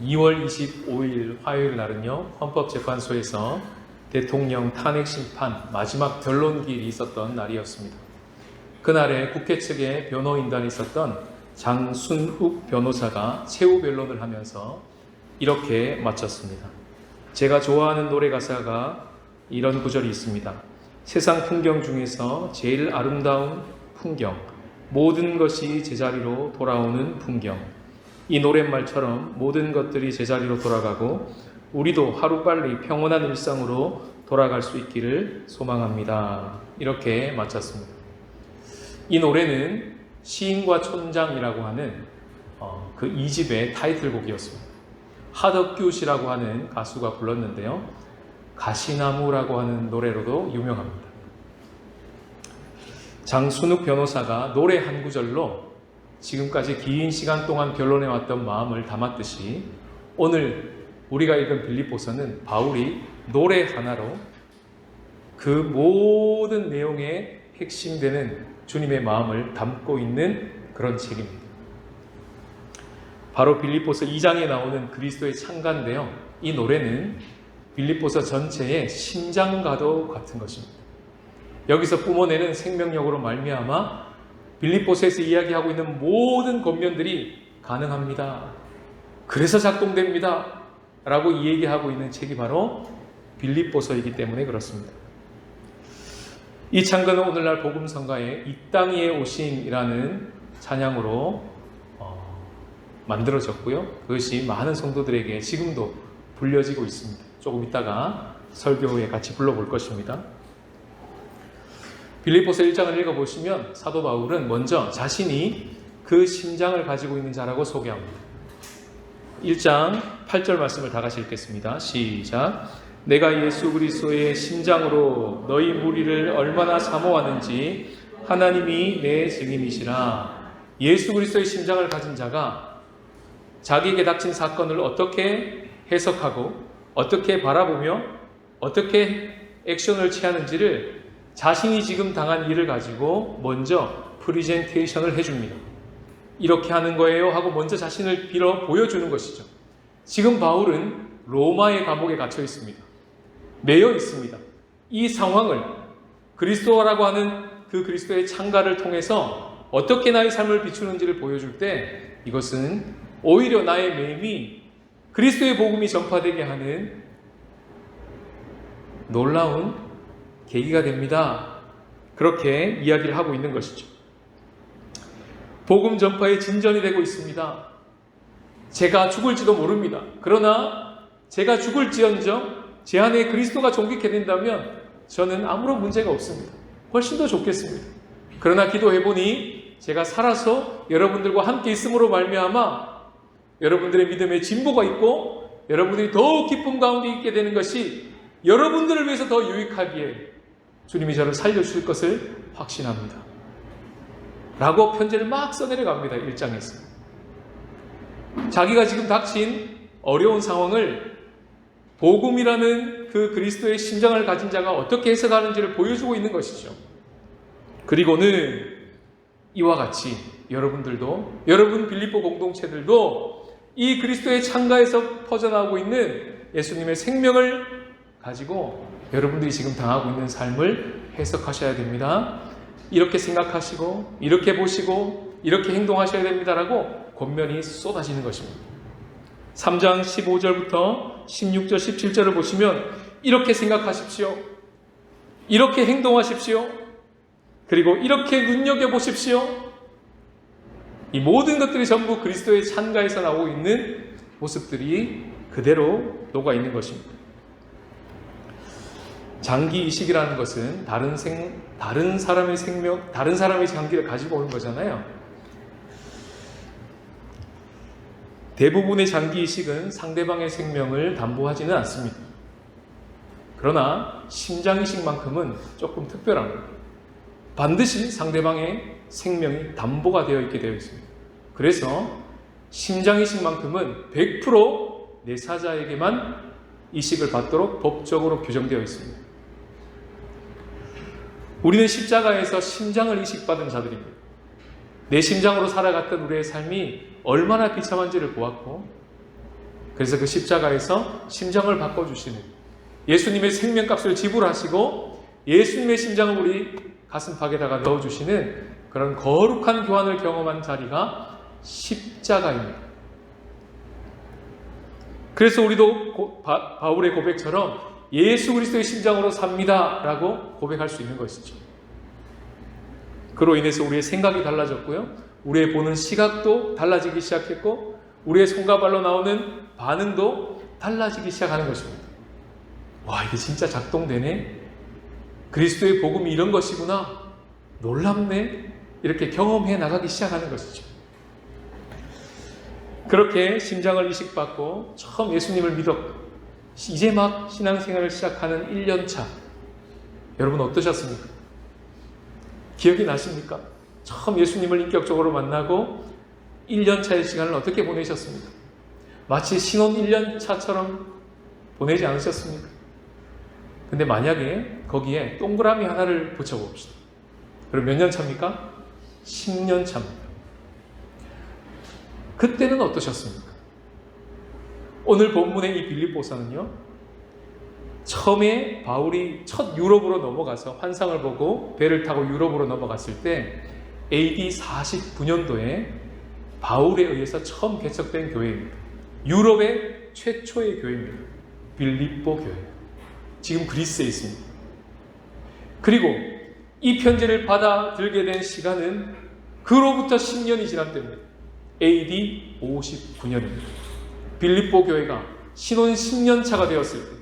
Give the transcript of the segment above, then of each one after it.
2월 25일 화요일 날은요, 헌법재판소에서 대통령 탄핵 심판 마지막 변론기일이 있었던 날이었습니다. 그날에 국회 측에 변호인단이 있었던 장순욱 변호사가 최후 변론을 하면서 이렇게 마쳤습니다. 제가 좋아하는 노래 가사가 이런 구절이 있습니다. 세상 풍경 중에서 제일 아름다운 풍경, 모든 것이 제자리로 돌아오는 풍경. 이 노랫말처럼 모든 것들이 제자리로 돌아가고 우리도 하루빨리 평온한 일상으로 돌아갈 수 있기를 소망합니다. 이렇게 마쳤습니다. 이 노래는 시인과 촌장이라고 하는 그 2집의 타이틀곡이었습니다. 하덕규시라고 하는 가수가 불렀는데요. 가시나무라고 하는 노래로도 유명합니다. 장순욱 변호사가 노래 한 구절로 지금까지 긴 시간 동안 변론해왔던 마음을 담았듯이 오늘 우리가 읽은 빌립보서는 바울이 노래 하나로 그 모든 내용의 핵심되는 주님의 마음을 담고 있는 그런 책입니다. 바로 빌립보서 2장에 나오는 그리스도의 창가인데요. 이 노래는 빌립보서 전체의 심장과도 같은 것입니다. 여기서 뿜어내는 생명력으로 말미암아 빌립보서에서 이야기하고 있는 모든 권면들이 가능합니다. 그래서 작동됩니다. 라고 얘기하고 있는 책이 바로 빌립보서이기 때문에 그렇습니다. 이 창가는 오늘날 복음성가에 이 땅 위에 오심이라는 찬양으로 만들어졌고요. 그것이 많은 성도들에게 지금도 불려지고 있습니다. 조금 이따가 설교 후에 같이 불러볼 것입니다. 빌립보서 1장을 읽어보시면 사도 바울은 먼저 자신이 그 심장을 가지고 있는 자라고 소개합니다. 1장 8절 말씀을 다 같이 읽겠습니다. 시작. 내가 예수 그리스도의 심장으로 너희 무리를 얼마나 사모하는지 하나님이 내 증인이시라. 예수 그리스도의 심장을 가진 자가 자기에게 닥친 사건을 어떻게 해석하고 어떻게 바라보며 어떻게 액션을 취하는지를 자신이 지금 당한 일을 가지고 먼저 프리젠테이션을 해줍니다. 이렇게 하는 거예요 하고 먼저 자신을 빌어 보여주는 것이죠. 지금 바울은 로마의 감옥에 갇혀 있습니다. 매여 있습니다. 이 상황을 그리스도라고 하는 그 그리스도의 창가를 통해서 어떻게 나의 삶을 비추는지를 보여줄 때 이것은 오히려 나의 매임이 그리스도의 복음이 전파되게 하는 놀라운 계기가 됩니다. 그렇게 이야기를 하고 있는 것이죠. 복음 전파의 진전이 되고 있습니다. 제가 죽을지도 모릅니다. 그러나 제가 죽을지언정 제 안에 그리스도가 존귀케 된다면 저는 아무런 문제가 없습니다. 훨씬 더 좋겠습니다. 그러나 기도해보니 제가 살아서 여러분들과 함께 있음으로 말미암아 여러분들의 믿음에 진보가 있고 여러분들이 더욱 기쁨 가운데 있게 되는 것이 여러분들을 위해서 더 유익하기에 주님이 저를 살려주실 것을 확신합니다. 라고 편지를 막 써내려갑니다. 1장에서. 자기가 지금 닥친 어려운 상황을 복음이라는 그 그리스도의 심장을 가진 자가 어떻게 해석하는지를 보여주고 있는 것이죠. 그리고는 이와 같이 여러분들도, 여러분 빌립보 공동체들도 이 그리스도의 창가에서 퍼져나오고 있는 예수님의 생명을 가지고 여러분들이 지금 당하고 있는 삶을 해석하셔야 됩니다. 이렇게 생각하시고 이렇게 보시고 이렇게 행동하셔야 됩니다라고 권면이 쏟아지는 것입니다. 3장 15절부터 16절 17절을 보시면 이렇게 생각하십시오. 이렇게 행동하십시오. 그리고 이렇게 눈여겨보십시오. 이 모든 것들이 전부 그리스도의 창가에서 나오고 있는 모습들이 그대로 녹아있는 것입니다. 장기 이식이라는 것은 다른 사람의 생명, 다른 사람의 장기를 가지고 오는 거잖아요. 대부분의 장기 이식은 상대방의 생명을 담보하지는 않습니다. 그러나 심장 이식만큼은 조금 특별합니다. 반드시 상대방의 생명이 담보가 되어 있게 되어 있습니다. 그래서 심장 이식만큼은 100% 내 사자에게만 이식을 받도록 법적으로 규정되어 있습니다. 우리는 십자가에서 심장을 이식받은 자들입니다. 내 심장으로 살아갔던 우리의 삶이 얼마나 비참한지를 보았고 그래서 그 십자가에서 심장을 바꿔주시는, 예수님의 생명값을 지불하시고 예수님의 심장을 우리 가슴팍에다가 넣어주시는 그런 거룩한 교환을 경험한 자리가 십자가입니다. 그래서 우리도 바울의 고백처럼 예수 그리스도의 심장으로 삽니다 라고 고백할 수 있는 것이죠. 그로 인해서 우리의 생각이 달라졌고요, 우리의 보는 시각도 달라지기 시작했고, 우리의 손과 발로 나오는 반응도 달라지기 시작하는 것입니다. 와, 이게 진짜 작동되네, 그리스도의 복음이 이런 것이구나, 놀랍네, 이렇게 경험해 나가기 시작하는 것이죠. 그렇게 심장을 이식받고 처음 예수님을 믿었고 이제 막 신앙생활을 시작하는 1년차, 여러분 어떠셨습니까? 기억이 나십니까? 처음 예수님을 인격적으로 만나고 1년차의 시간을 어떻게 보내셨습니까? 마치 신혼 1년차처럼 보내지 않으셨습니까? 근데 만약에 거기에 동그라미 하나를 붙여봅시다. 그럼 몇 년 차입니까? 10년 차입니다. 그때는 어떠셨습니까? 오늘 본문의 이 빌립보서는요, 처음에 바울이 첫 유럽으로 넘어가서 환상을 보고 배를 타고 유럽으로 넘어갔을 때 AD 49년도에 바울에 의해서 처음 개척된 교회입니다. 유럽의 최초의 교회입니다. 빌립보 교회. 지금 그리스에 있습니다. 그리고 이 편지를 받아들게 된 시간은 그로부터 10년이 지난 때입니다. AD 59년입니다. 빌립보 교회가 신혼 10년 차가 되었을 때,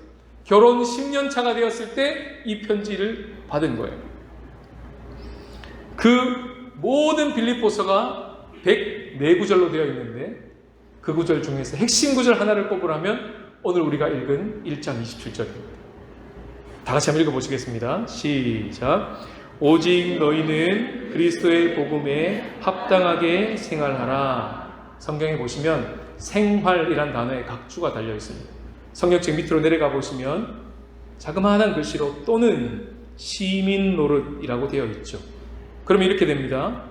결혼 10년 차가 되었을 때 이 편지를 받은 거예요. 그 모든 빌립보서가 104구절로 되어 있는데 그 구절 중에서 핵심 구절 하나를 꼽으라면 오늘 우리가 읽은 1장 27절입니다. 다 같이 한번 읽어보시겠습니다. 시작. 오직 너희는 그리스도의 복음에 합당하게 생활하라. 성경에 보시면 생활이란 단어에 각주가 달려 있습니다. 성경책 밑으로 내려가 보시면 자그마한 글씨로 또는 시민 노릇이라고 되어 있죠. 그러면 이렇게 됩니다.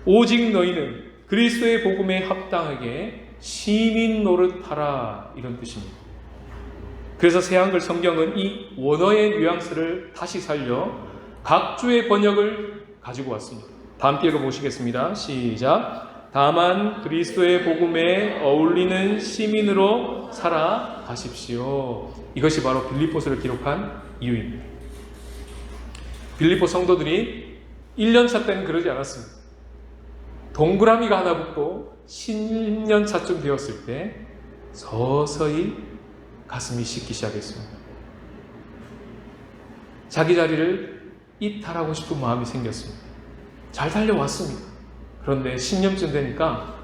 오직 너희는 그리스도의 복음에 합당하게 시민 노릇하라, 이런 뜻입니다. 그래서 새한글 성경은 이 원어의 뉘앙스를 다시 살려 각주의 번역을 가지고 왔습니다. 다 함께 읽어보시겠습니다. 시작. 다만 그리스도의 복음에 어울리는 시민으로 살아가십시오. 이것이 바로 빌립보서를 기록한 이유입니다. 빌립보 성도들이 1년차 때는 그러지 않았습니다. 동그라미가 하나 붙고 10년차쯤 되었을 때 서서히 가슴이 식기 시작했습니다. 자기 자리를 이탈하고 싶은 마음이 생겼습니다. 잘 달려왔습니다. 그런데 10년쯤 되니까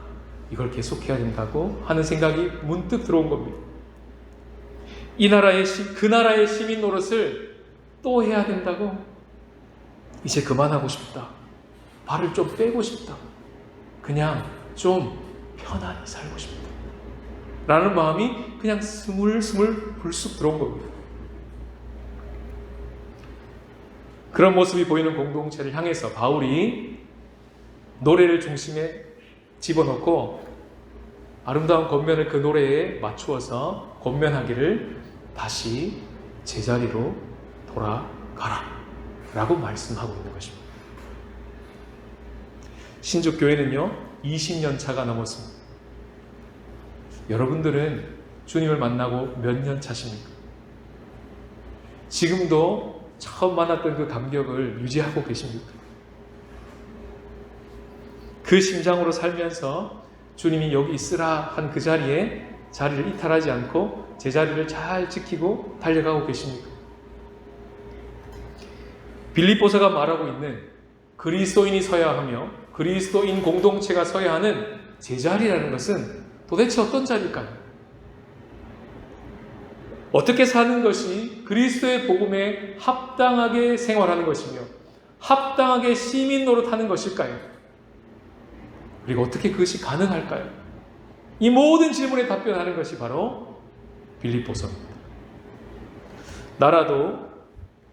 이걸 계속해야 된다고 하는 생각이 문득 들어온 겁니다. 그 나라의 시민 노릇을 또 해야 된다고? 이제 그만하고 싶다. 발을 좀 빼고 싶다. 그냥 좀 편안히 살고 싶다. 라는 마음이 그냥 스물스물 불쑥 들어온 겁니다. 그런 모습이 보이는 공동체를 향해서 바울이 노래를 중심에 집어넣고 아름다운 겉면을 그 노래에 맞추어서 권면하기를 다시 제자리로 돌아가라 라고 말씀하고 있는 것입니다. 신죽교회는요 20년 차가 넘었습니다. 여러분들은 주님을 만나고 몇 년 차십니까? 지금도 처음 만났던 그 감격을 유지하고 계십니까? 그 심장으로 살면서 주님이 여기 있으라 한 그 자리에 자리를 이탈하지 않고 제자리를 잘 지키고 달려가고 계십니까? 빌립보서가 말하고 있는 그리스도인이 서야 하며 그리스도인 공동체가 서야 하는 제자리라는 것은 도대체 어떤 자리일까요? 어떻게 사는 것이 그리스도의 복음에 합당하게 생활하는 것이며 합당하게 시민 노릇하는 것일까요? 그리고 어떻게 그것이 가능할까요? 이 모든 질문에 답변하는 것이 바로 빌립보서입니다. 나라도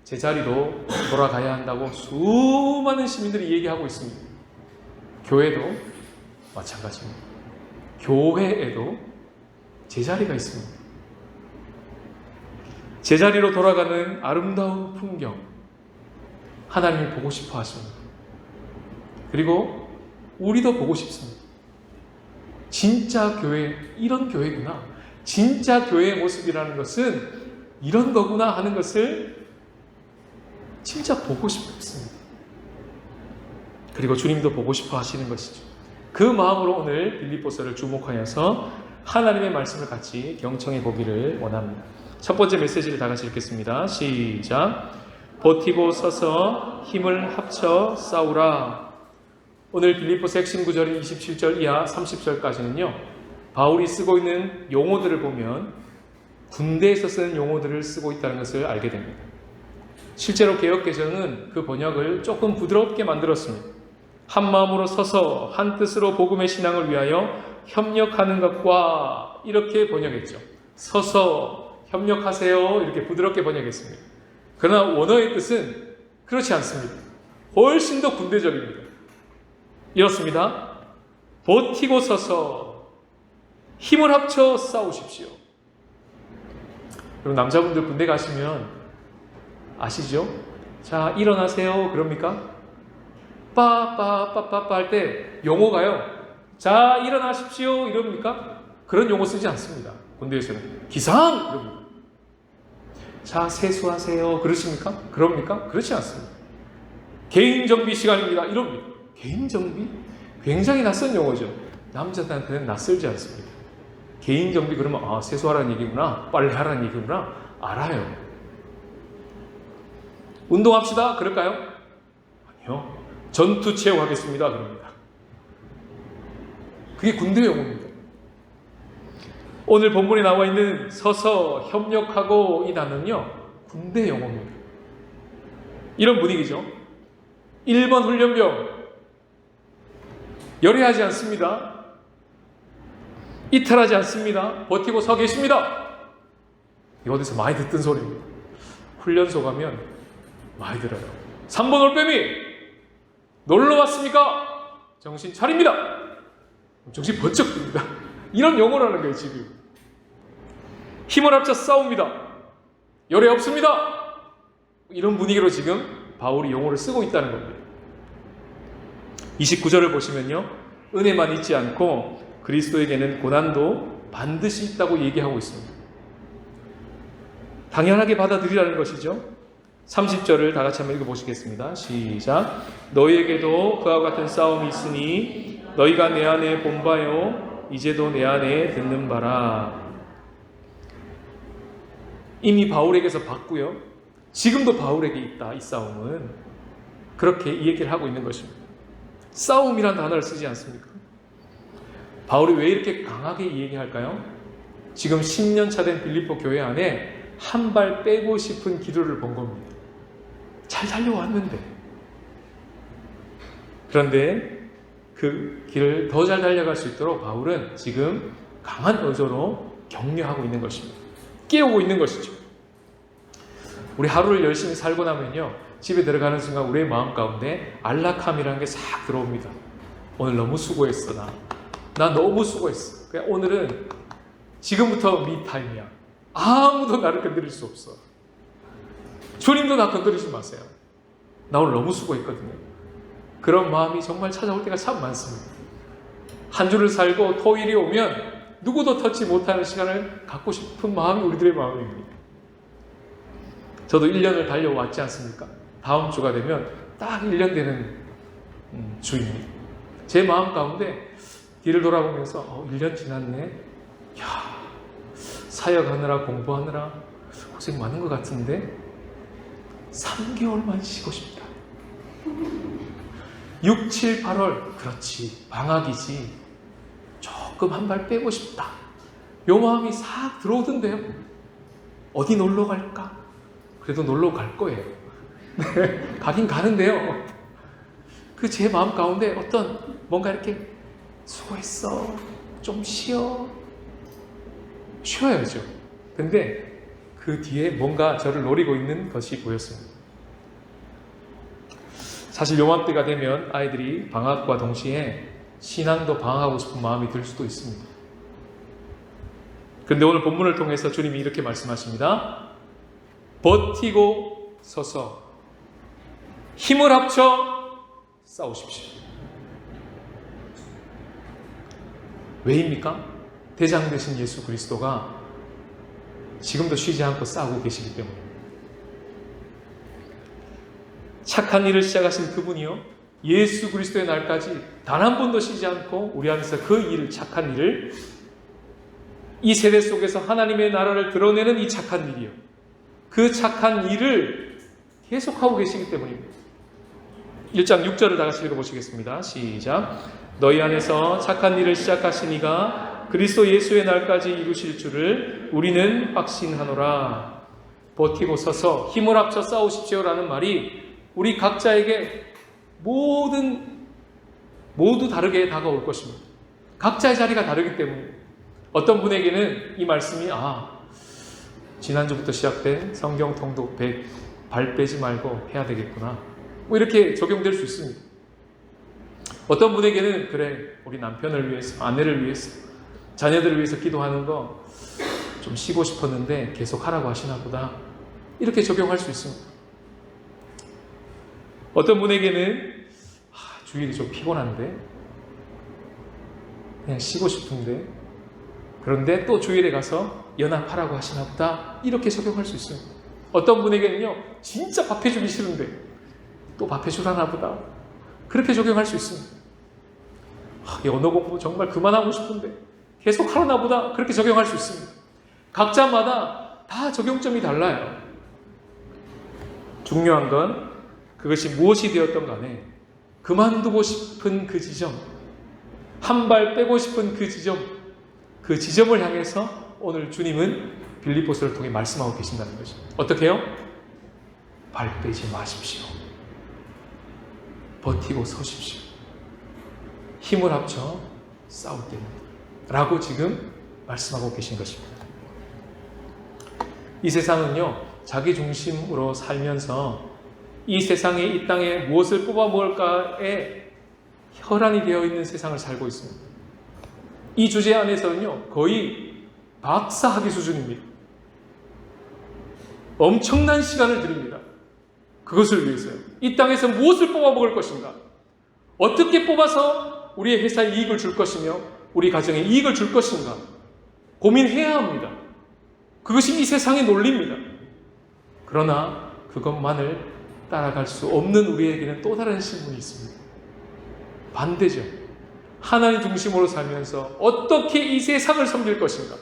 제자리로 돌아가야 한다고 수많은 시민들이 얘기하고 있습니다. 교회도 마찬가지입니다. 교회에도 제자리가 있습니다. 제자리로 돌아가는 아름다운 풍경, 하나님이 보고 싶어 하십니다. 그리고 우리도 보고 싶습니다. 진짜 교회, 이런 교회구나. 진짜 교회의 모습이라는 것은 이런 거구나 하는 것을 진짜 보고 싶습니다. 그리고 주님도 보고 싶어 하시는 것이죠. 그 마음으로 오늘 빌립보서를 주목하여서 하나님의 말씀을 같이 경청해 보기를 원합니다. 첫 번째 메시지를 다 같이 읽겠습니다. 시작. 버티고 서서 힘을 합쳐 싸우라. 오늘 빌립보서 핵심 구절인 27절 이하 30절까지는요. 바울이 쓰고 있는 용어들을 보면 군대에서 쓰는 용어들을 쓰고 있다는 것을 알게 됩니다. 실제로 개역개정은 그 번역을 조금 부드럽게 만들었습니다. 한 마음으로 서서 한 뜻으로 복음의 신앙을 위하여 협력하는 것과 이렇게 번역했죠. 서서 협력하세요 이렇게 부드럽게 번역했습니다. 그러나 원어의 뜻은 그렇지 않습니다. 훨씬 더 군대적입니다. 이렇습니다. 버티고 서서 힘을 합쳐 싸우십시오. 그리고 남자분들 군대 가시면 아시죠? 자, 일어나세요 그럽니까? 빠빠빠빠빠 할 때 용어가요. 자, 일어나십시오 이럽니까? 그런 용어 쓰지 않습니다. 군대에서는 기상 이럽니다. 자, 세수하세요 그러십니까? 그럽니까? 그렇지 않습니다. 개인 정비 시간입니다 이럽니다. 개인 정비? 굉장히 낯선 용어죠. 남자들한테는 낯설지 않습니다. 개인 정비 그러면 아, 세수하라는 얘기구나, 빨래하라는 얘기구나 알아요. 운동합시다 그럴까요? 아니요. 전투 체육하겠습니다 그럽니다. 그게 군대 용어입니다. 오늘 본문에 나와 있는 서서 협력하고 이 단어는요 군대 용어입니다. 이런 분위기죠. 1번 훈련병 열애하지 않습니다. 이탈하지 않습니다. 버티고 서 계십니다. 이거 어디서 많이 듣던 소리입니다. 훈련소 가면 많이 들어요. 3번 올빼미 놀러 왔습니까? 정신 차립니다. 정신 번쩍 듭니다. 이런 용어라는 거예요 지금. 힘을 합쳐 싸웁니다. 열애 없습니다. 이런 분위기로 지금 바울이 용어를 쓰고 있다는 겁니다. 29절을 보시면요. 은혜만 있지 않고 그리스도에게는 고난도 반드시 있다고 얘기하고 있습니다. 당연하게 받아들이라는 것이죠. 30절을 다 같이 한번 읽어보시겠습니다. 시작. 너희에게도 그와 같은 싸움이 있으니 너희가 내 안에 본 바요 이제도 내 안에 듣는 바라. 이미 바울에게서 봤고요. 지금도 바울에게 있다. 이 싸움은. 그렇게 이 얘기를 하고 있는 것입니다. 싸움이란 단어를 쓰지 않습니까? 바울이 왜 이렇게 강하게 이 얘기할까요? 지금 10년 차 된 빌립보 교회 안에 한 발 빼고 싶은 기도를 본 겁니다. 잘 달려왔는데. 그런데 그 길을 더 잘 달려갈 수 있도록 바울은 지금 강한 어조로 격려하고 있는 것입니다. 깨우고 있는 것이죠. 우리 하루를 열심히 살고 나면요. 집에 들어가는 순간 우리의 마음 가운데 안락함이라는 게 싹 들어옵니다. 오늘 너무 수고했어 나 너무 수고했어. 그냥 오늘은 지금부터 미타임이야. 아무도 나를 건드릴 수 없어. 주님도 나 건드리지 마세요. 나 오늘 너무 수고했거든요. 그런 마음이 정말 찾아올 때가 참 많습니다. 한 주를 살고 토요일이 오면 누구도 터치 못하는 시간을 갖고 싶은 마음이 우리들의 마음입니다. 저도 1년을 달려왔지 않습니까? 다음 주가 되면 딱 1년 되는 주입니다. 제 마음 가운데 뒤를 돌아보면서 1년 지났네. 야, 사역하느라 공부하느라 고생 많은 것 같은데 3개월만 쉬고 싶다. 6, 7, 8월 그렇지 방학이지 조금 한 발 빼고 싶다. 요 마음이 싹 들어오던데요. 어디 놀러 갈까? 그래도 놀러 갈 거예요. 가긴 가는데요. 그 제 마음 가운데 어떤 뭔가 이렇게 수고했어 좀 쉬어야죠. 근데 그 뒤에 뭔가 저를 노리고 있는 것이 보였습니다. 사실 요맘때가 되면 아이들이 방학과 동시에 신앙도 방학하고 싶은 마음이 들 수도 있습니다. 그런데 오늘 본문을 통해서 주님이 이렇게 말씀하십니다. 버티고 서서 힘을 합쳐 싸우십시오. 왜입니까? 대장 되신 예수 그리스도가 지금도 쉬지 않고 싸우고 계시기 때문입니다. 착한 일을 시작하신 그분이요, 예수 그리스도의 날까지 단 한 번도 쉬지 않고 우리 안에서 그 일을, 착한 일을, 이 세대 속에서 하나님의 나라를 드러내는 이 착한 일이요, 그 착한 일을 계속하고 계시기 때문입니다. 1장 6절을 다 같이 읽어보시겠습니다. 시작. 너희 안에서 착한 일을 시작하신 이가 그리스도 예수의 날까지 이루실 줄을 우리는 확신하노라. 버티고 서서 힘을 합쳐 싸우십시오라는 말이 우리 각자에게 모두 다르게 다가올 것입니다. 각자의 자리가 다르기 때문에 어떤 분에게는 이 말씀이 지난주부터 시작된 성경 통독 100 발 빼지 말고 해야 되겠구나, 뭐 이렇게 적용될 수 있습니다. 어떤 분에게는 그래, 우리 남편을 위해서, 아내를 위해서, 자녀들을 위해서 기도하는 거 좀 쉬고 싶었는데 계속 하라고 하시나 보다, 이렇게 적용할 수 있습니다. 어떤 분에게는 주일이 좀 피곤한데 그냥 쉬고 싶은데, 그런데 또 주일에 가서 연합하라고 하시나 보다, 이렇게 적용할 수 있습니다. 어떤 분에게는요, 진짜 밥 해주기 싫은데 또 밥 해주라나 보다, 그렇게 적용할 수 있습니다. 언어 공부 정말 그만하고 싶은데 계속 하라나 보다, 그렇게 적용할 수 있습니다. 각자마다 다 적용점이 달라요. 중요한 건 그것이 무엇이 되었던 간에 그만두고 싶은 그 지점, 한 발 빼고 싶은 그 지점을 향해서 오늘 주님은 빌립보서를 통해 말씀하고 계신다는 거죠. 어떻게 해요? 발 빼지 마십시오. 버티고 서십시오. 힘을 합쳐 싸울 때입니다. 라고 지금 말씀하고 계신 것입니다. 이 세상은요, 자기 중심으로 살면서 이 세상에, 이 땅에 무엇을 뽑아 먹을까에 혈안이 되어 있는 세상을 살고 있습니다. 이 주제 안에서는요, 거의 박사학위 수준입니다. 엄청난 시간을 드립니다. 그것을 위해서요. 이 땅에서 무엇을 뽑아 먹을 것인가? 어떻게 뽑아서 우리의 회사에 이익을 줄 것이며 우리 가정에 이익을 줄 것인가? 고민해야 합니다. 그것이 이 세상의 논리입니다. 그러나 그것만을 따라갈 수 없는 우리에게는 또 다른 신분이 있습니다. 반대죠. 하나님 중심으로 살면서 어떻게 이 세상을 섬길 것인가?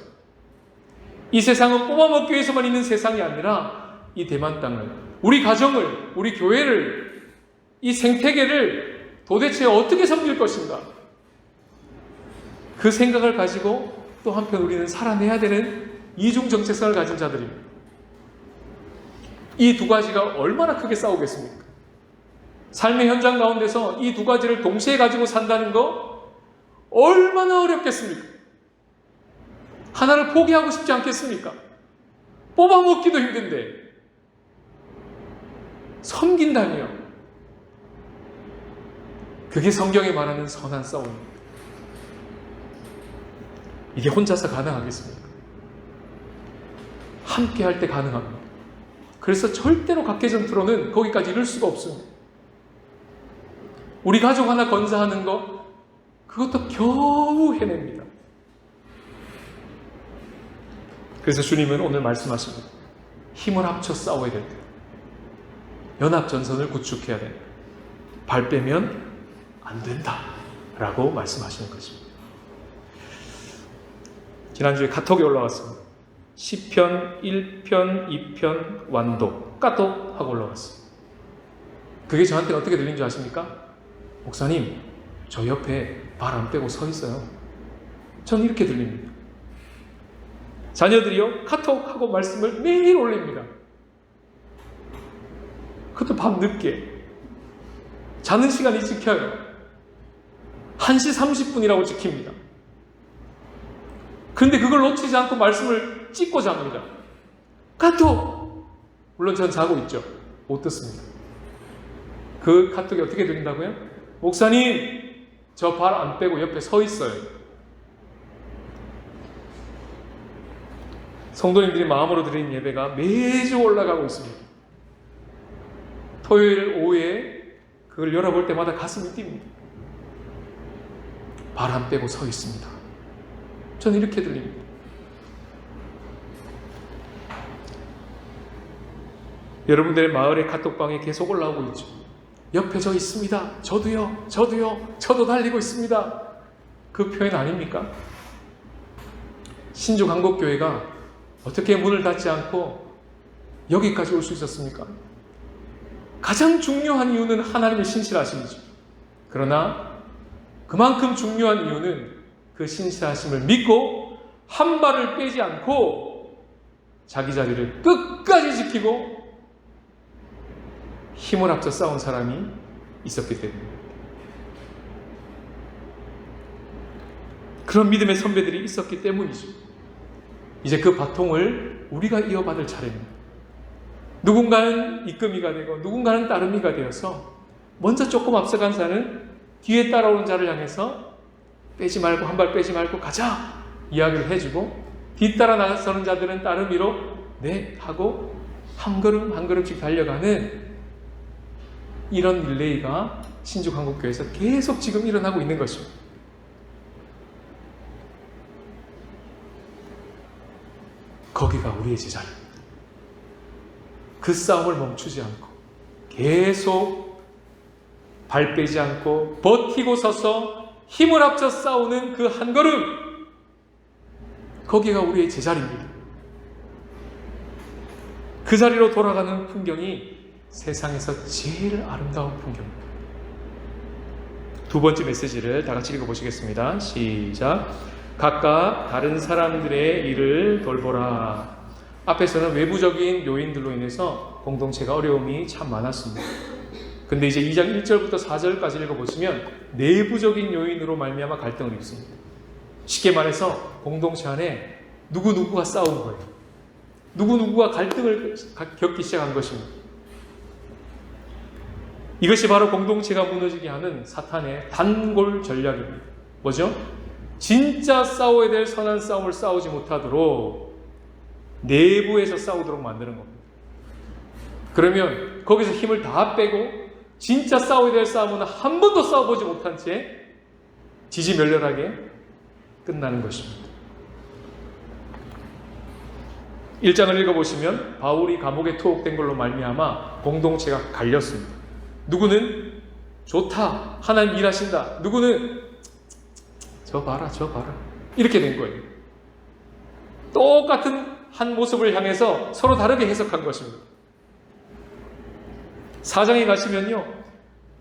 이 세상은 뽑아먹기 위해서만 있는 세상이 아니라 이 대만 땅을, 우리 가정을, 우리 교회를, 이 생태계를 도대체 어떻게 섬길 것인가? 그 생각을 가지고 또 한편 우리는 살아내야 되는 이중 정체성을 가진 자들입니다. 이 두 가지가 얼마나 크게 싸우겠습니까? 삶의 현장 가운데서 이 두 가지를 동시에 가지고 산다는 거 얼마나 어렵겠습니까? 하나를 포기하고 싶지 않겠습니까? 뽑아먹기도 힘든데 섬긴다니요. 그게 성경에 말하는 선한 싸움입니다. 이게 혼자서 가능하겠습니까? 함께 할 때 가능합니다. 그래서 절대로 각계전투로는 거기까지 이룰 수가 없습니다. 우리 가족 하나 건사하는 거, 그것도 겨우 해냅니다. 그래서 주님은 오늘 말씀하십니다. 힘을 합쳐 싸워야 된다. 연합전선을 구축해야 된다. 발 빼면 안 된다. 라고 말씀하시는 것입니다. 지난주에 카톡이 올라왔습니다. 시편 1편, 2편 완독, 까똑 하고 올라왔어요. 그게 저한테는 어떻게 들린 줄 아십니까? 목사님, 저 옆에 발 안 빼고 서 있어요. 전 이렇게 들립니다. 자녀들이요, 카톡하고 말씀을 매일 올립니다. 그것도 밤 늦게. 자는 시간이 지켜요. 1시 30분이라고 지킵니다. 그런데 그걸 놓치지 않고 말씀을 찍고 잡니다. 카톡! 물론 전 자고 있죠. 못 듣습니다. 그 카톡이 어떻게 들린다고요? 목사님, 저 발 안 빼고 옆에 서 있어요. 성도님들이 마음으로 드리는 예배가 매주 올라가고 있습니다. 토요일 오후에 그걸 열어볼 때마다 가슴이 뜁니다. 바람 빼고 서 있습니다. 저는 이렇게 들립니다. 여러분들의 마을의 카톡방에 계속 올라오고 있죠. 옆에 저 있습니다. 저도요. 저도 달리고 있습니다. 그 표현 아닙니까? 신주 강복교회가 어떻게 문을 닫지 않고 여기까지 올 수 있었습니까? 가장 중요한 이유는 하나님의 신실하심이죠. 그러나 그만큼 중요한 이유는 그 신실하심을 믿고 한 발을 빼지 않고 자기 자리를 끝까지 지키고 힘을 합쳐 싸운 사람이 있었기 때문입니다. 그런 믿음의 선배들이 있었기 때문이죠. 이제 그 바통을 우리가 이어받을 차례입니다. 누군가는 이끄미가 되고 누군가는 따르미가 되어서 먼저 조금 앞서간 자는 뒤에 따라오는 자를 향해서 빼지 말고 한 발 빼지 말고 가자 이야기를 해주고 뒤따라 나서는 자들은 따르미로 네 하고 한 걸음 한 걸음씩 달려가는 이런 릴레이가 신주 강복교회에서 계속 지금 일어나고 있는 것입니다. 거기가 우리의 제자리입니다. 그 싸움을 멈추지 않고 계속 발 빼지 않고 버티고 서서 힘을 합쳐 싸우는 그 한 걸음, 거기가 우리의 제자리입니다. 그 자리로 돌아가는 풍경이 세상에서 제일 아름다운 풍경입니다. 두 번째 메시지를 다 같이 읽어보시겠습니다. 시작. 각각 다른 사람들의 일을 돌보라. 앞에서는 외부적인 요인들로 인해서 공동체가 어려움이 참 많았습니다. 근데 이제 2장 1절부터 4절까지 읽어보시면 내부적인 요인으로 말미암아 갈등을 입습니다. 쉽게 말해서 공동체 안에 누구누구가 싸운 거예요. 누구누구가 갈등을 겪기 시작한 것입니다. 이것이 바로 공동체가 무너지게 하는 사탄의 단골 전략입니다. 뭐죠? 진짜 싸워야 될 선한 싸움을 싸우지 못하도록 내부에서 싸우도록 만드는 겁니다. 그러면 거기서 힘을 다 빼고 진짜 싸워야 될 싸움은 한 번도 싸워보지 못한 채 지지멸렬하게 끝나는 것입니다. 1장을 읽어보시면 바울이 감옥에 투옥된 걸로 말미암아 공동체가 갈렸습니다. 누구는 좋다, 하나님 일하신다. 누구는 저 봐라 이렇게 된 거예요. 똑같은 한 모습을 향해서 서로 다르게 해석한 것입니다. 4장에 가시면요,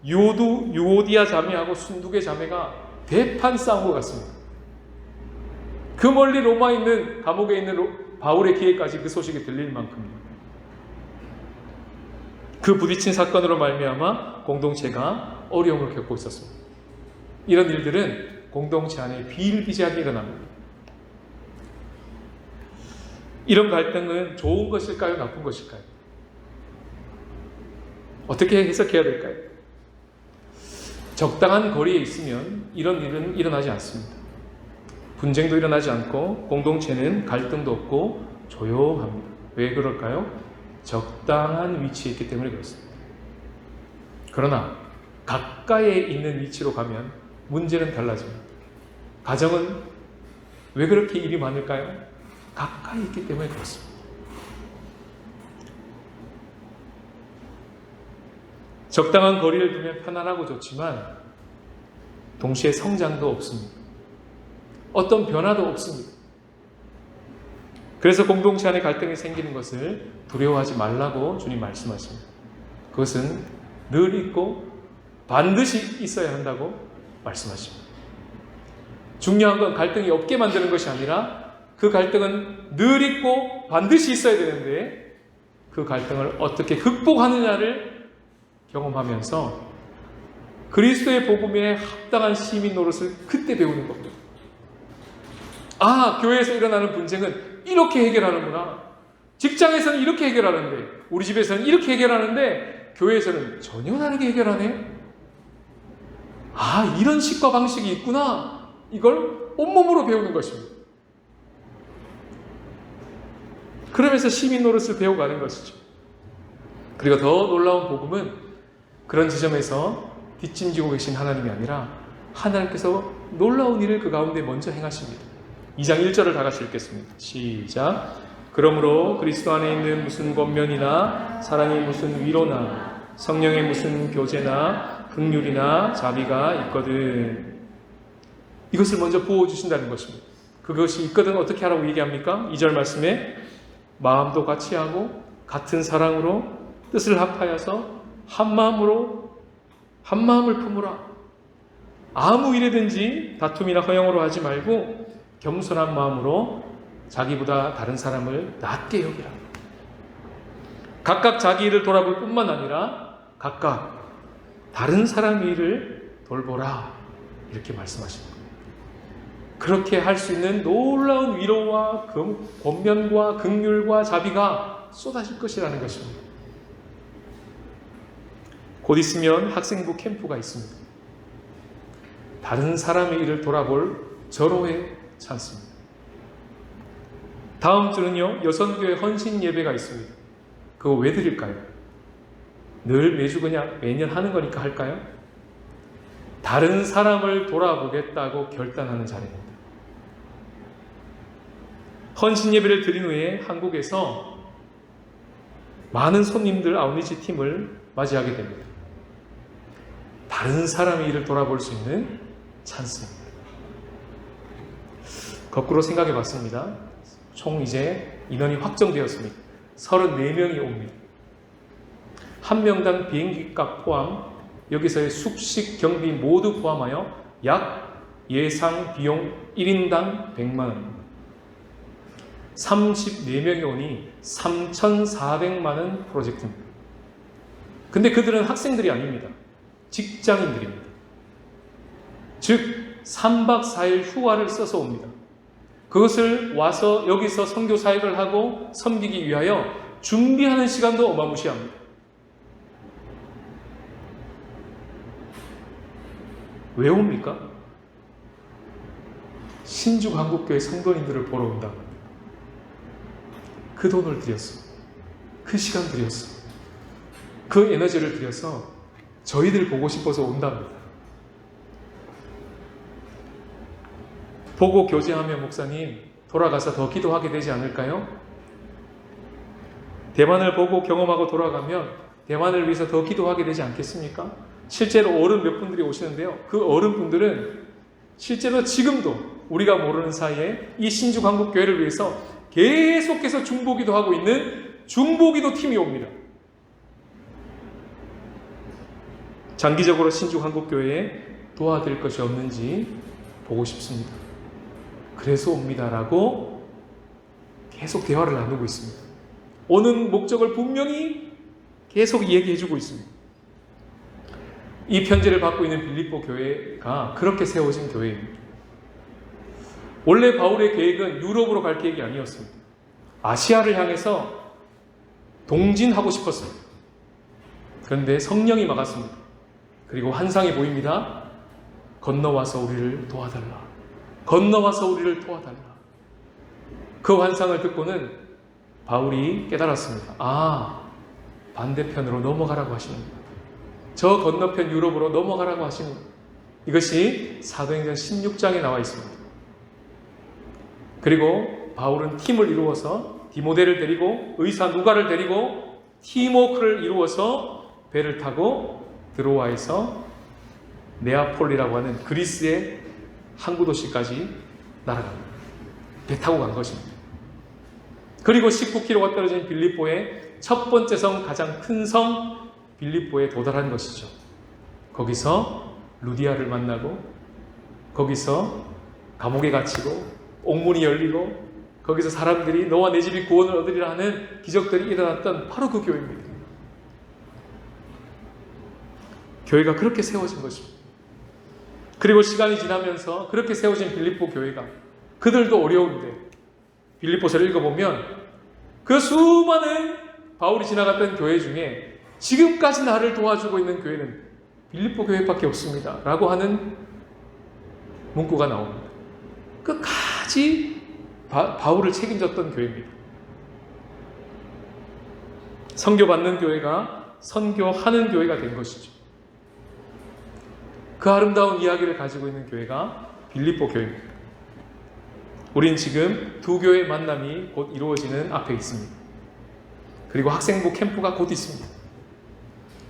유오디아 자매하고 순두계 자매가 대판 싸운 것 같습니다. 그 멀리 로마에 있는 감옥에 있는 바울의 귀에까지 그 소식이 들릴 만큼입니다. 그 부딪힌 사건으로 말미암아 공동체가 어려움을 겪고 있었습니다. 이런 일들은 공동체 안에 비일비재하게 일어납니다. 이런 갈등은 좋은 것일까요? 나쁜 것일까요? 어떻게 해석해야 될까요? 적당한 거리에 있으면 이런 일은 일어나지 않습니다. 분쟁도 일어나지 않고 공동체는 갈등도 없고 조용합니다. 왜 그럴까요? 적당한 위치에 있기 때문에 그렇습니다. 그러나 가까이에 있는 위치로 가면 문제는 달라집니다. 가정은 왜 그렇게 일이 많을까요? 가까이 있기 때문에 그렇습니다. 적당한 거리를 두면 편안하고 좋지만 동시에 성장도 없습니다. 어떤 변화도 없습니다. 그래서 공동체 안에 갈등이 생기는 것을 두려워하지 말라고 주님 말씀하십니다. 그것은 늘 있고 반드시 있어야 한다고 말씀하십니다. 중요한 건 갈등이 없게 만드는 것이 아니라 그 갈등은 늘 있고 반드시 있어야 되는데 그 갈등을 어떻게 극복하느냐를 경험하면서 그리스도의 복음에 합당한 시민 노릇을 그때 배우는 겁니다. 아, 교회에서 일어나는 분쟁은 이렇게 해결하는구나. 직장에서는 이렇게 해결하는데, 우리 집에서는 이렇게 해결하는데 교회에서는 전혀 다르게 해결하네. 아, 이런 식과 방식이 있구나. 이걸 온몸으로 배우는 것입니다. 그러면서 시민 노릇을 배워가는 것이죠. 그리고 더 놀라운 복음은 그런 지점에서 뒷짐지고 계신 하나님이 아니라 하나님께서 놀라운 일을 그 가운데 먼저 행하십니다. 2장 1절을 다 같이 읽겠습니다. 시작. 그러므로 그리스도 안에 있는 무슨 권면이나 사랑의 무슨 위로나 성령의 무슨 교제나 긍휼이나 자비가 있거든. 이것을 먼저 부어주신다는 것입니다. 그것이 있거든 어떻게 하라고 얘기합니까? 2절 말씀에 마음도 같이 하고 같은 사랑으로 뜻을 합하여서 한 마음을 품으라. 아무 일에든지 다툼이나 허영으로 하지 말고 겸손한 마음으로 자기보다 다른 사람을 낮게 여기라. 각각 자기 일을 돌아볼 뿐만 아니라 각각 다른 사람의 일을 돌보라. 이렇게 말씀하십니다. 그렇게 할 수 있는 놀라운 위로와 권면과 긍휼과 자비가 쏟아질 것이라는 것입니다. 곧 있으면 학생부 캠프가 있습니다. 다른 사람의 일을 돌아볼 절호의 찬스입니다. 다음 주는요, 여선교회 헌신 예배가 있습니다. 그거 왜 드릴까요? 늘 매주 그냥 매년 하는 거니까 할까요? 다른 사람을 돌아보겠다고 결단하는 자리입니다. 헌신 예배를 드린 후에 한국에서 많은 손님들 아웃리치 팀을 맞이하게 됩니다. 다른 사람의 일을 돌아볼 수 있는 찬스입니다. 거꾸로 생각해 봤습니다. 총 이제 인원이 확정되었습니다. 34명이 옵니다. 한 명당 비행기값 포함, 여기서의 숙식, 경비 모두 포함하여 약 예상 비용 1인당 100만 원입니다. 34명이 오니 3,400만 원 프로젝트입니다. 근데 그들은 학생들이 아닙니다. 직장인들입니다. 즉 3박 4일 휴가를 써서 옵니다. 그것을 와서 여기서 선교 사역을 하고 섬기기 위하여 준비하는 시간도 어마무시합니다. 왜 옵니까? 신죽 한국교회 성도님들을 보러 온다. 그 돈을 들였어. 그 시간 들였어. 그 에너지를 들여서 저희들 보고 싶어서 온답니다. 보고 교제하며 목사님 돌아가서 더 기도하게 되지 않을까요? 대만을 보고 경험하고 돌아가면 대만을 위해서 더 기도하게 되지 않겠습니까? 실제로 어른 몇 분들이 오시는데요. 그 어른분들은 실제로 지금도 우리가 모르는 사이에 이 신죽 한국교회를 위해서 계속해서 중보기도 하고 있는 중보기도 팀이 옵니다. 장기적으로 신죽 한국교회에 도와드릴 것이 없는지 보고 싶습니다. 그래서 옵니다라고 계속 대화를 나누고 있습니다. 오는 목적을 분명히 계속 얘기해주고 있습니다. 이 편지를 받고 있는 빌립보 교회가 그렇게 세워진 교회입니다. 원래 바울의 계획은 유럽으로 갈 계획이 아니었습니다. 아시아를 향해서 동진하고 싶었습니다. 그런데 성령이 막았습니다. 그리고 환상이 보입니다. 건너와서 우리를 도와달라. 건너와서 우리를 도와달라. 그 환상을 듣고는 바울이 깨달았습니다. 아, 반대편으로 넘어가라고 하시는구나. 저 건너편 유럽으로 넘어가라고 하시는 이것이 사도행전 16장에 나와 있습니다. 그리고 바울은 팀을 이루어서 디모데를 데리고 의사 누가를 데리고 팀워크를 이루어서 배를 타고 드로아에서 네아폴리라고 하는 그리스의 항구 도시까지 날아갑니다. 배 타고 간 것입니다. 그리고 19km가 떨어진 빌립보의 첫 번째 성, 가장 큰 성 빌립보에 도달한 것이죠. 거기서 루디아를 만나고 거기서 감옥에 갇히고 옥문이 열리고 거기서 사람들이 너와 내 집이 구원을 얻으리라 하는 기적들이 일어났던 바로 그 교회입니다. 교회가 그렇게 세워진 것입니다. 그리고 시간이 지나면서 그렇게 세워진 빌립보 교회가 그들도 어려운데 빌립보서를 읽어보면 그 수많은 바울이 지나갔던 교회 중에 지금까지 나를 도와주고 있는 교회는 빌립보 교회밖에 없습니다. 라고 하는 문구가 나옵니다. 끝까지 바울을 책임졌던 교회입니다. 선교받는 교회가 선교하는 교회가 된 것이죠. 그 아름다운 이야기를 가지고 있는 교회가 빌립보 교회입니다. 우린 지금 두 교회의 만남이 곧 이루어지는 앞에 있습니다. 그리고 학생부 캠프가 곧 있습니다.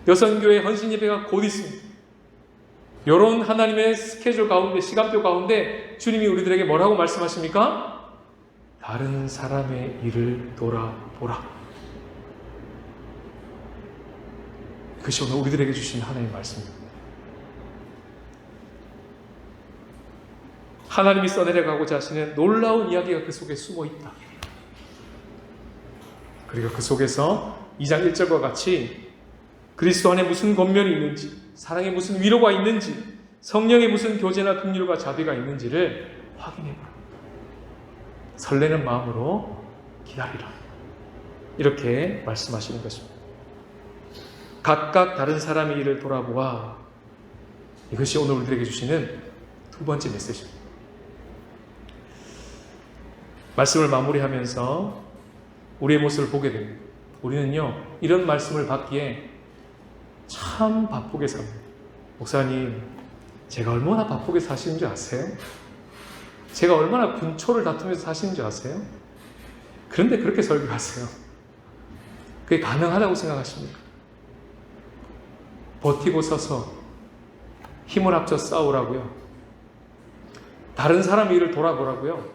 여성교회 헌신 예배가 곧 있습니다. 이런 하나님의 스케줄 가운데, 시간표 가운데 주님이 우리들에게 뭐라고 말씀하십니까? 다른 사람의 일을 돌아보라. 그것이 오늘 우리들에게 주신 하나님의 말씀입니다. 하나님이 써내려가고자 하시는 놀라운 이야기가 그 속에 숨어 있다. 그리고 그 속에서 2장 1절과 같이 그리스도 안에 무슨 권면이 있는지, 사랑에 무슨 위로가 있는지, 성령의 무슨 교제나 긍휼과 자비가 있는지를 확인해보라. 설레는 마음으로 기다리라. 이렇게 말씀하시는 것입니다. 각각 다른 사람의 일을 돌아보아. 이것이 오늘 우리들에게 주시는 두 번째 메시지입니다. 말씀을 마무리하면서 우리의 모습을 보게 됩니다. 우리는요, 이런 말씀을 받기에 참 바쁘게 삽니다. 목사님, 제가 얼마나 바쁘게 사시는 줄 아세요? 제가 얼마나 분초를 다투면서 사시는 줄 아세요? 그런데 그렇게 설교하세요. 그게 가능하다고 생각하십니까? 버티고 서서 힘을 합쳐 싸우라고요? 다른 사람의 일을 돌아보라고요?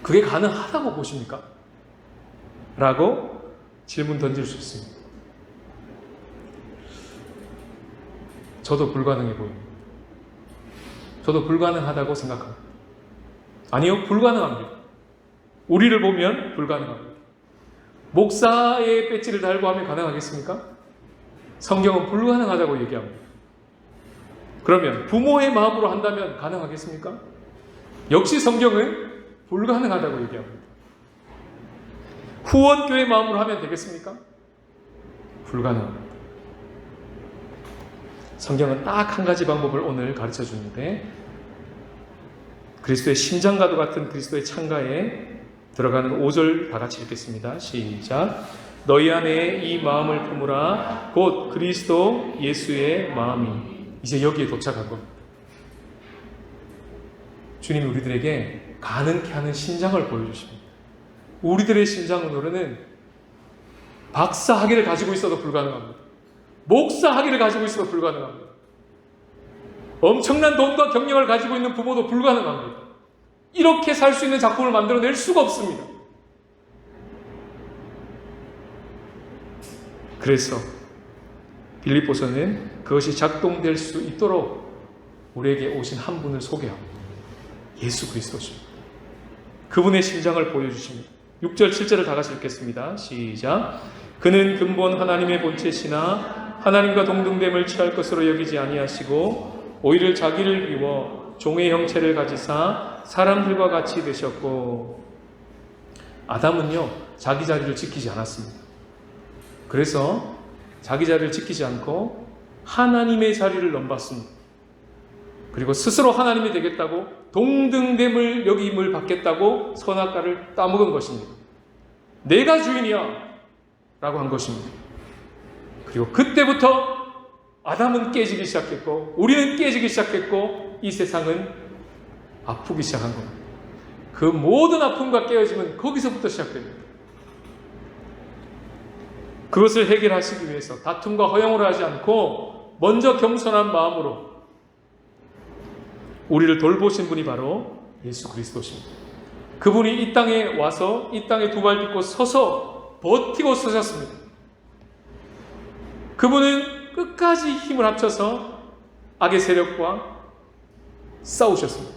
그게 가능하다고 보십니까? 라고 질문 던질 수 있습니다. 저도 불가능해 보입니다. 저도 불가능하다고 생각합니다. 아니요, 불가능합니다. 우리를 보면 불가능합니다. 목사의 배지를 달고 하면 가능하겠습니까? 성경은 불가능하다고 얘기합니다. 그러면 부모의 마음으로 한다면 가능하겠습니까? 역시 성경은 불가능하다고 얘기합니다. 후원교회 마음으로 하면 되겠습니까? 불가능합니다. 성경은 딱 한 가지 방법을 오늘 가르쳐 주는데, 그리스도의 심장과도 같은 그리스도의 창가에 들어가는 5절 다 같이 읽겠습니다. 시작. 너희 안에 이 마음을 품으라. 곧 그리스도 예수의 마음이. 이제 여기에 도착한 겁니다. 주님이 우리들에게 가능케 하는 신장을 보여주십니다. 우리들의 신장으로는 박사 학위를 가지고 있어도 불가능합니다. 목사 학위를 가지고 있어도 불가능합니다. 엄청난 돈과 경력을 가지고 있는 부모도 불가능합니다. 이렇게 살 수 있는 작품을 만들어낼 수가 없습니다. 그래서 빌립보서는 그것이 작동될 수 있도록 우리에게 오신 한 분을 소개합니다. 예수 그리스도십니다. 그분의 심장을 보여주십니다. 6절 7절을 다 같이 읽겠습니다. 시작. 그는 근본 하나님의 본체시나 하나님과 동등됨을 취할 것으로 여기지 아니하시고 오히려 자기를 비워 종의 형체를 가지사 사람들과 같이 되셨고. 아담은요, 자기 자리를 지키지 않았습니다. 그래서 자기 자리를 지키지 않고 하나님의 자리를 넘봤습니다. 그리고 스스로 하나님이 되겠다고 동등됨을 여김을 받겠다고 선악과를 따먹은 것입니다. 내가 주인이야 라고 한 것입니다. 그리고 그때부터 아담은 깨지기 시작했고 우리는 깨지기 시작했고 이 세상은 아프기 시작한 겁니다. 그 모든 아픔과 깨어짐은 거기서부터 시작됩니다. 그것을 해결하시기 위해서 다툼과 허용을 하지 않고 먼저 겸손한 마음으로 우리를 돌보신 분이 바로 예수 그리스도십니다. 그분이 이 땅에 와서 이 땅에 두 발 딛고 서서 버티고 서셨습니다. 그분은 끝까지 힘을 합쳐서 악의 세력과 싸우셨습니다.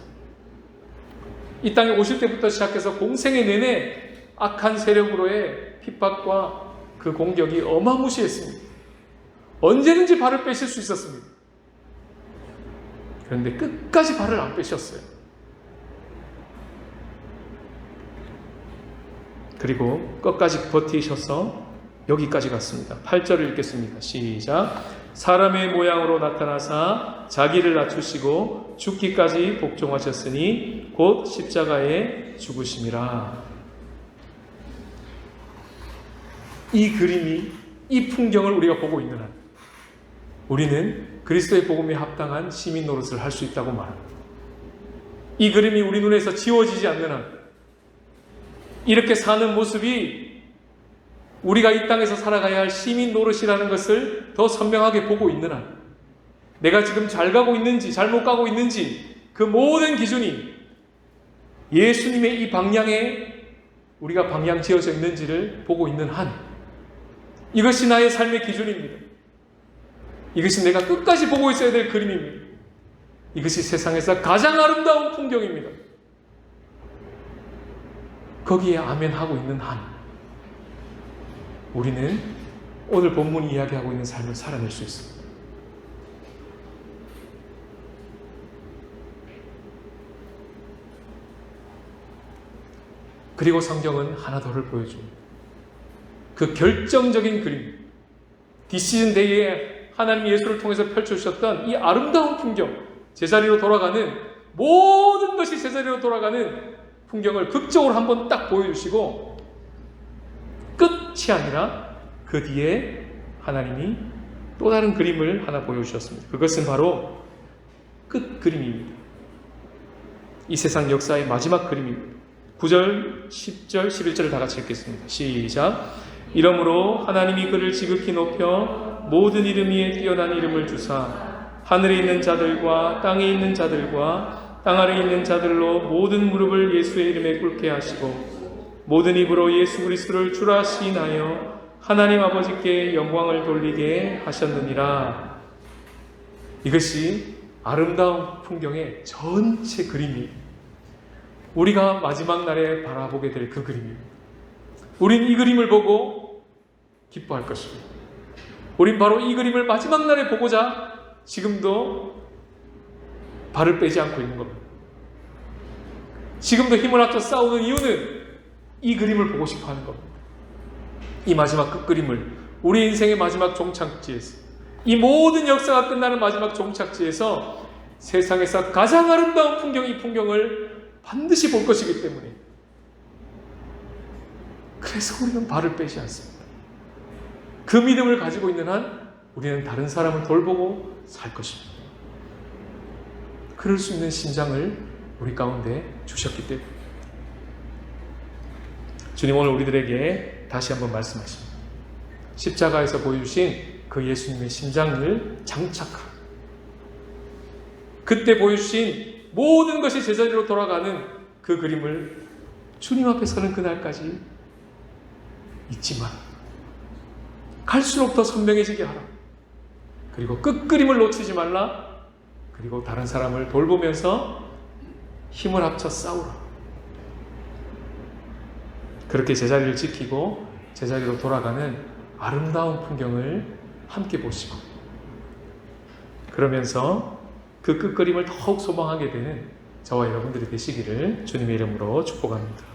이 땅에 오실 때부터 시작해서 공생의 내내 악한 세력으로의 핍박과 그 공격이 어마무시했습니다. 언제든지 발을 빼실 수 있었습니다. 그런데 끝까지 발을 안 빼셨어요. 그리고 끝까지 버티셔서 여기까지 갔습니다. 8절을 읽겠습니다. 시작. 사람의 모양으로 나타나사 자기를 낮추시고 죽기까지 복종하셨으니 곧 십자가에 죽으심이라. 이 그림이, 이 풍경을 우리가 보고 있는 한 우리는 그리스도의 복음에 합당한 시민 노릇을 할 수 있다고 말합니다. 이 그림이 우리 눈에서 지워지지 않는 한, 이렇게 사는 모습이 우리가 이 땅에서 살아가야 할 시민 노릇이라는 것을 더 선명하게 보고 있는 한, 내가 지금 잘 가고 있는지 잘못 가고 있는지 그 모든 기준이 예수님의 이 방향에 우리가 방향 지어져 있는지를 보고 있는 한, 이것이 나의 삶의 기준입니다. 이것이 내가 끝까지 보고 있어야 될 그림입니다. 이것이 세상에서 가장 아름다운 풍경입니다. 거기에 아멘 하고 있는 한, 우리는 오늘 본문이 이야기하고 있는 삶을 살아낼 수 있습니다. 그리고 성경은 하나 더를 보여줍니다. 그 결정적인 그림, 디시즌 데이에 하나님 예수를 통해서 펼쳐주셨던 이 아름다운 풍경, 제자리로 돌아가는, 모든 것이 제자리로 돌아가는 풍경을 극적으로 한번 딱 보여주시고 끝이 아니라 그 뒤에 하나님이 또 다른 그림을 하나 보여주셨습니다. 그것은 바로 끝 그림입니다. 이 세상 역사의 마지막 그림입니다. 9절, 10절, 11절을 다 같이 읽겠습니다. 시작. 이러므로 하나님이 그를 지극히 높여 모든 이름 위에 뛰어난 이름을 주사 하늘에 있는 자들과 땅에 있는 자들과 땅 아래에 있는 자들로 모든 무릎을 예수의 이름에 꿇게 하시고 모든 입으로 예수 그리스도를 주라 시인하여 하나님 아버지께 영광을 돌리게 하셨느니라. 이것이 아름다운 풍경의 전체 그림이 우리가 마지막 날에 바라보게 될 그 그림입니다. 우린 이 그림을 보고 기뻐할 것입니다. 우린 바로 이 그림을 마지막 날에 보고자 지금도 발을 빼지 않고 있는 겁니다. 지금도 힘을 합쳐 싸우는 이유는 이 그림을 보고 싶어 하는 겁니다. 이 마지막 끝그림을, 우리 인생의 마지막 종착지에서, 이 모든 역사가 끝나는 마지막 종착지에서 세상에서 가장 아름다운 풍경, 이 풍경을 반드시 볼 것이기 때문에, 그래서 우리는 발을 빼지 않습니다. 그 믿음을 가지고 있는 한 우리는 다른 사람을 돌보고 살 것입니다. 그럴 수 있는 심장을 우리 가운데 주셨기 때문에 주님 오늘 우리들에게 다시 한번 말씀하십니다. 십자가에서 보여주신 그 예수님의 심장을 장착하고 그때 보여주신 모든 것이 제자리로 돌아가는 그 그림을 주님 앞에 서는 그날까지 잊지 마라. 갈수록 더 선명해지게 하라. 그리고 끝그림을 놓치지 말라. 그리고 다른 사람을 돌보면서 힘을 합쳐 싸우라. 그렇게 제자리를 지키고 제자리로 돌아가는 아름다운 풍경을 함께 보시고 그러면서 그 끝그림을 더욱 소망하게 되는 저와 여러분들이 되시기를 주님의 이름으로 축복합니다.